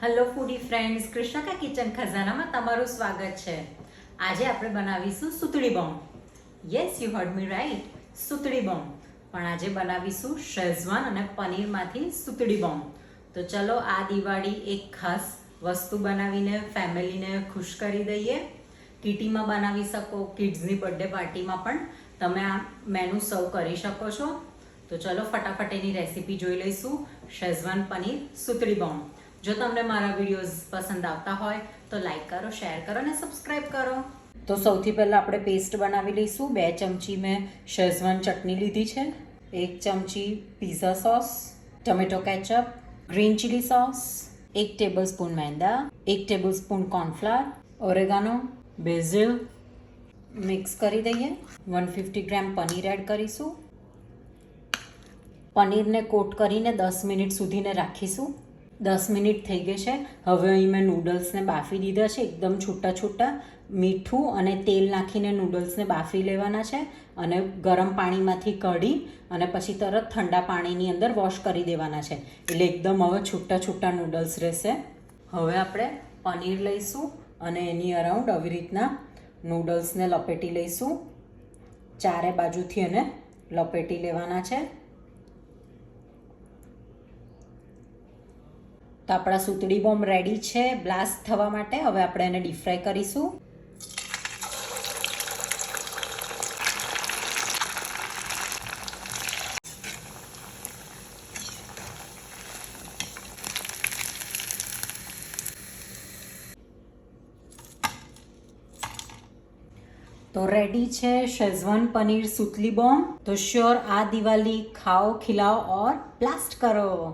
Hello ફૂડી friends, Krishna કા kitchen ખજાનામાં તમારું સ્વાગત છે. આજે આપણે બનાવીશું સુતળી bomb. Yes, you heard me right, સુતળી બોમ્બ. પણ આજે બનાવીશું શેઝવાન અને પનીરમાંથી સુતળી બોમ્બ. તો ચલો આ દિવાળી એક ખાસ વસ્તુ બનાવીને ફેમિલીને ખુશ કરી દઈએ. કિટીમાં બનાવી શકો, કિડ્સની બર્થડે પાર્ટીમાં પણ તમે આ મેનુ સર્વ કરી શકો છો. તો ચલો ફટાફટ એની રેસીપી જોઈ લઈશું. શેઝવાન પનીર સુતળી બોમ્બ. જો તમને મારા વિડીયોઝ પસંદ આવતા હોય તો લાઈક કરો, શેર કરો અને સબસ્ક્રાઈબ કરો. તો સૌથી પહેલાં આપણે પેસ્ટ બનાવી લઈશું. 2 ચમચી મેં શેઝવાન ચટણી લીધી છે, 1 ચમચી pizza sauce, tomato ketchup, green chilli sauce, 1 tablespoon maida, 1 tablespoon cornflour, oregano, basil mix કરી દઈએ. 150 ગ્રામ પનીર એડ કરીશું. પનીરને કોટ કરીને 10 મિનિટ સુધીને રાખીશું. 10 મિનિટ થઈ ગઈ છે. હવે અહીં મેં નૂડલ્સને બાફી દીધા છે, એકદમ છૂટા છૂટા. મીઠું અને તેલ નાખીને નૂડલ્સને બાફી લેવાના છે અને ગરમ પાણીમાંથી કાઢી અને પછી તરત ઠંડા પાણીની અંદર વોશ કરી દેવાના છે. એટલે એકદમ હવે છૂટા છૂટા નૂડલ્સ રહેશે. હવે આપણે પનીર લઈશું અને એની અરાઉન્ડ આવી રીતના નૂડલ્સને લપેટી લઈશું. ચારે બાજુથી એને લપેટી લેવાના છે. તો આપણા સુતળી બોમ્બ રેડી છે બ્લાસ્ટ થવા માટે. હવે આપણે એને ડીપ ફ્રાય કરીશું. તો રેડી છે શેઝવાન પનીર સુતલી બોમ્બ. તો શ્યોર આ દિવાળી ખાઓ, ખિલાઓ ઓર બ્લાસ્ટ કરો.